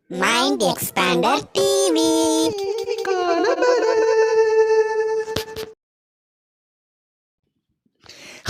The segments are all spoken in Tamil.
Mind Expander TV.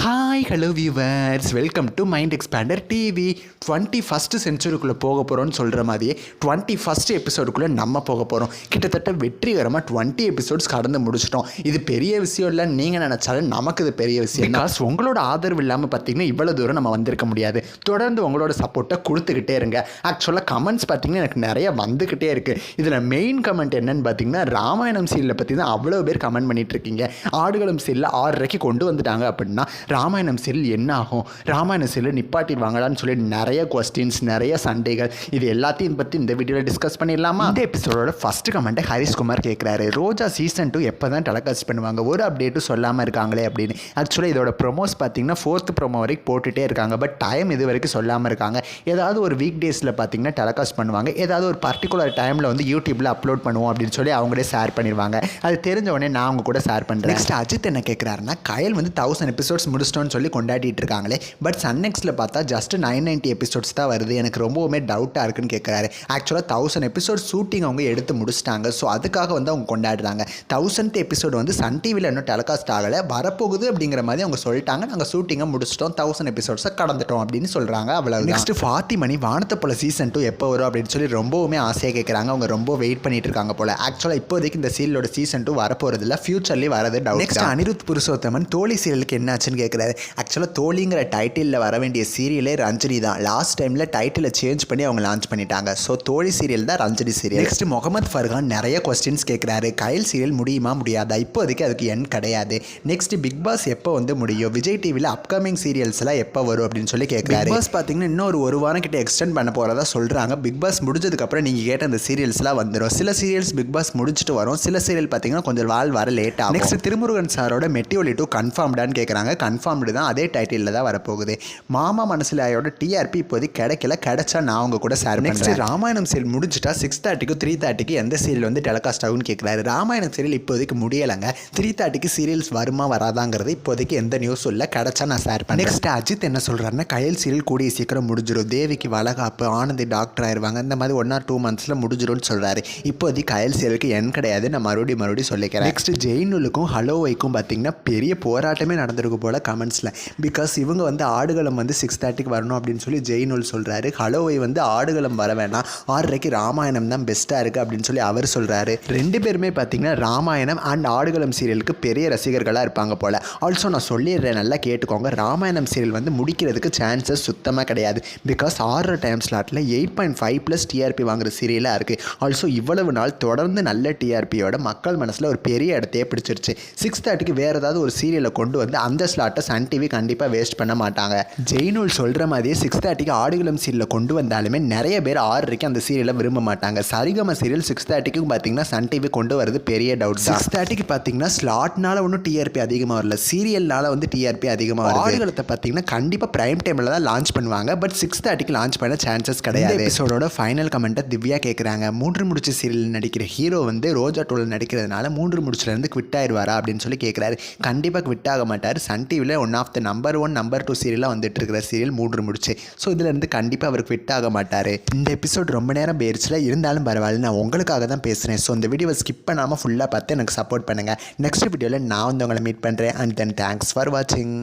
Hi hello viewers, welcome to mind expander TV. 21st செஞ்சுரிக்குள்ளே போக போகிறோன்னு சொல்கிற மாதிரியே 21st எபிசோடுக்குள்ளே நம்ம போக போகிறோம். கிட்டத்தட்ட வெற்றிகரமாக 20 எபிசோட்ஸ் கடந்து முடிச்சிட்டோம். இது பெரிய விஷயம் இல்லை, நீங்கள் நினச்சாலும் நமக்கு இது பெரிய விஷயம். பிகாஸ் உங்களோட ஆதரவு இல்லாமல் பார்த்தீங்கன்னா இவ்வளோ தூரம் நம்ம வந்திருக்க முடியாது. தொடர்ந்து உங்களோட சப்போர்ட்டை கொடுத்துக்கிட்டே இருங்க. ஆக்சுவலாக கமெண்ட்ஸ் பார்த்தீங்கன்னா எனக்கு நிறைய வந்துக்கிட்டே இருக்குது. இதில் மெயின் கமெண்ட் என்னன்னு பார்த்தீங்கன்னா, ராமாயணம் சீரியலை பற்றி தான் அவ்வளோ பேர் கமெண்ட் பண்ணிகிட்டு இருக்கீங்க. ஆடுகளம் சீரியல் 6:30 கொண்டு வந்துட்டாங்க அப்படின்னா ராமாயணம் சீரியல் என்ன ஆகும், ராமாயணம் சீரியல் நிப்பாட்டிடுவாங்களான்னு சொல்லி நிறைய கொஸ்டின்ஸ், நிறைய சண்டைகள், இது எல்லாத்தையும் பற்றி இந்த வீடியோவில் டிஸ்கஸ் பண்ணிடலாமா? இந்த எபிசோடோட ஃபர்ஸ்ட் கமெண்ட்டை ஹரிஷ்குமார் கேட்குறாரு, ரோஜா சீசன் 2 எப்போ தான் டெலிகாஸ்ட் பண்ணுவாங்க, ஒரு அப்டேட்டும் சொல்லாமல் இருக்காங்களே அப்படின்னு. ஆக்சுவலாக இதோட ப்ரொமோஸ் பார்த்தீங்கன்னா 4th ப்ரோமோ வரைக்கும் போட்டுகிட்டே இருக்காங்க. பட் டைம் இது வரைக்கும் சொல்லாமல் இருக்காங்க. ஏதாவது ஒரு வீக் டேஸில் பார்த்தீங்கன்னா டெலிகாஸ்ட் பண்ணுவாங்க. ஏதாவது ஒரு பர்டிகுலர் டைமில் வந்து யூடியூப்பில் அப்லோட் பண்ணுவோம் அப்படின்னு சொல்லி அவங்களே ஷேர் பண்ணிடுவாங்க. அது தெரிஞ்ச உடனே நான் அவங்க கூட ஷேர் பண்ணுறேன். நெக்ஸ்ட் அஜித் என்ன கேட்குறாருன்னா, கயல் வந்து 1000 எபிசோட்ஸ் முடிச்சிட்டோன்னு சொல்லி கொண்டாடிட்டு இருக்காங்களே, பட் சன் நெக்ஸ்ட்டில் பார்த்தா ஜஸ்ட் 990 எபிசோட்ஸ் தான் வருது, எனக்கு ரொம்பவுமே டவுட்டாக இருக்குன்னு கேட்குறாரு. ஆக்சுவலாக 1000 எபிசோட் ஷூட்டிங் அவங்க எடுத்து முடிச்சிட்டாங்க. ஸோ அதுக்காக வந்து அவங்க கொண்டாடுறாங்க. 1000th எபிசோடு வந்து சன் டிவியில் இன்னும் டெலிகாஸ்ட் ஆகலை, வரப்போகுது அப்படிங்கிற மாதிரி அவங்க சொல்லிட்டாங்க. நாங்கள் ஷூட்டிங்கை முடிச்சிட்டோம், 1000 எபிசோட்ஸை கடந்துட்டோம் அப்படின்னு சொல்கிறாங்க. அவ்வளோ. நெக்ஸ்ட் ஃபாத்திமணி வானத்தை போல சீசன் 2 எப்போ வரும் அப்படின்னு சொல்லி ரொம்பவுமே ஆசையாக கேட்குறாங்க. அவங்க ரொம்ப வெயிட் பண்ணிட்டு இருக்காங்க போல. ஆக்சுவலாக இப்போதைக்கு இந்த சீரியலோட சீசன் 2 வரப்போகிறது இல்லை, ஃபியூச்சர்லேயே வரது டவுட். நெக்ஸ்ட் அனிருத் புருஷோத்தமன் தோழி சீரியலுக்கு என்ன ஆச்சுன்னு கேட்குறாரு. ஆக்சுவலாக தோழிங்கிற டைட்டிலில் வர வேண்டிய சீரியலே ரஞ்சனி தான். லாஸ்ட் டைமில் டைட்டிலை சேஞ்ச் பண்ணி அவங்க லான்ச் பண்ணிட்டாங்க. ஸோ தோழி சீரியல் தான் ரஞ்சனி சீரியல். நெக்ஸ்ட் முகமது ஃபர்கான் நிறைய கொஸ்டின்ஸ் கேட்குறாரு. கயல் சீரியல் முடியுமா முடியாதா, இப்போதைக்கு அதுக்கு எண் கிடையாது. நெக்ஸ்ட் பிக் பாஸ் எப்போ வந்து முடியும், விஜய் டிவியில் அப்கமிங் சீரியல்ஸ்லாம் எப்போ வரும் அப்படின்னு சொல்லி கேட்குறாரு. பிக் பாஸ் பார்த்தீங்கன்னா இன்னும் ஒரு வாரம் கிட்ட எக்ஸ்டெண்ட் பண்ண போகிறதா சொல்கிறாங்க. பிக் பாஸ் முடிஞ்சதுக்கப்புறம் நீங்கள் கேட்ட அந்த சீரியல்ஸ்லாம் வந்துடும். சில சீரியல்ஸ் பிக் பாஸ் முடிச்சுட்டு வரும், சில சீரியல் பார்த்தீங்கன்னா கொஞ்சம் வர லேட் ஆகும். நெக்ஸ்ட் திருமுருகன் சாரோட மெட்டியோலி 2 கன்ஃபார்ம்டான்னு கேட்குறாங்க. கன்ஃபார்ம்டு தான், அதே டைட்டிலில் தான் வரப்போகுது. மாமா மனசில் ஆயோட டிஆர்பி இப்போதைக்கு கிடைக்கல, கிடைச்சா நான் அவங்க கூட ஷேர் பண்ணுறேன். நெக்ஸ்ட் ராமாயணம் சீரியல் முடிஞ்சிட்டா 6:30க்கு 3:30க்கு எந்த சீரியல் வந்து டெலிகாஸ்ட் ஆகும்னு கேட்குறாரு. ராமாயணம் சீரியல் இப்போதைக்கு முடியலைங்க. 3:30க்கு சீரியல்ஸ் வருமா வராதாங்கிறது இப்போதைக்கு எந்த நியூஸும் இல்லை, கிடைச்சா நான் ஷேர் பண்ணேன். நெக்ஸ்ட் அஜித் என்ன சொல்கிறாருன்னா, கயல் சீரியல் கூடிய சீக்கிரம் முடிஞ்சிடும், தேவிக்கு வளகாப்பு, ஆனந்தி டாக்டர் ஆயிடுவாங்க, இந்த மாதிரி 1 or 2 monthஸில் முடிஞ்சிடும்னு சொல்கிறாரு. இப்போதைக்கு கயல் சீரியலுக்கு எண் கிடையாது, நான் மறுபடியும் சொல்லிக்கிறேன். நெக்ஸ்ட் ஜெயினுலுக்கும் ஹலோவைக்கும் பார்த்தீங்கன்னா பெரிய போராட்டமே நடந்திருக்கு போல் கமெண்ட்ஸில். பிகாஸ் இவங்க வந்து ஆடுகளம் வந்து 6:30க்கு வரணும் அப்படின்னு சொல்லி ஜெயினுல் சொல்கிறாரு. ஹலோவை வந்து ஆடுகளம் வர வேணாம், 6:30க்கு ராமாயணம் தான் பெஸ்ட்டாக இருக்குது அப்படின்னு சொல்லி அவர் சொல்கிறாரு. ரெண்டு பேருமே பார்த்தீங்கன்னா ராமாயணம் அண்ட் ஆடுகளம் சீரியலுக்கு பெரிய ரசிகர்களாக இருப்பாங்க போல். ஆல்சோ நான் சொல்லிடுறேன், நல்லா கேட்டுக்கோங்க, ராமாயணம் சீரியல் வந்து முடிக்கிறதுக்கு சான்சஸ் சுத்தமாக கிடையாது. பிகாஸ் 6 டைம் ஸ்லாட்டில் 8.5+ டிஆர்பி வாங்குற சீரியலாக இருக்குது. ஆல்சோ இவ்வளவு நாள் தொடர்ந்து நல்ல டிஆர்பியோட மக்கள் மனசில் ஒரு பெரிய இடத்தையே பிடிச்சிருச்சு. 6:30க்கு வேறு ஏதாவது ஒரு சீரியலை கொண்டு வந்து அந்த ஸ்லாட்டை சன் டிவி கண்டிப்பாக வேஸ்ட் பண்ண மாட்டாங்க. ஜெயினுல் சொல்கிற மாதிரியே 6:30க்கு ஆடுகளம் சீரியலை கொண்டு வந்தாலுமே நிறைய பேர் 6:30க்கு அந்த சீரியலை விரும்ப மாட்டாங்க. சரிகம சீரியல் 6:30க்கு பார்த்தீங்கன்னா சன் டிவி கொண்டு வரது பெரிய டவுட். 6:30க்கு பார்த்தீங்கன்னா ஸ்லாட்னால ஒன்றும் டிஆர்பி அதிகமாக வரல, சீரியல்னால வந்து டிஆர்பி அதிகமாக வருது. ஆடுகளத்தை பார்த்தீங்கன்னா கண்டிப்பாக பிரைம் டைமில் தான் லான்ச் பண்ணுவாங்க, பட் 6:30க்கு லான்ச் பண்ண சான்சஸ் கிடையாது. எபிசோடோட ஃபைனல் கமெண்ட்டை திவ்யா கேட்குறாங்க. 3 முடிச்சு சீரியல் நடிக்கிற ஹீரோ வந்து ரோஜா 2 நடிக்கிறதுனால 3 முடிச்சுலேருந்து குவிட் ஆயிடுவாரா அப்படின்னு சொல்லி கேட்குறாரு. கண்டிப்பாக குவிட் ஆக மாட்டார். சன் டிவியில் one of the number 1 number 2 சீரியலாக வந்துட்டு இருக்கிற சீரியல் 3 முடிச்சு. ஸோ இதிலேருந்து கண்டிப்பாக அவர் குவிட் ஆக மாட்டார். இந்த எபிசோட் ரொம்ப நேரம் பேரிச்சில் இருந்தாலும் பரவாயில்ல, நான் உங்களுக்காக தான் பேசுகிறேன். ஸோ இந்த வீடியோவை ஸ்கிப் பண்ணாமல் ஃபுல்லாக பார்த்து எனக்கு சப்போர்ட் பண்ணுங்கள். நெக்ஸ்ட் வீடியோவில் நான் வந்து உங்களை மீட் பண்ணுறேன். அண்ட் தென் தேங்க்ஸ் ஃபார் வாட்சிங்.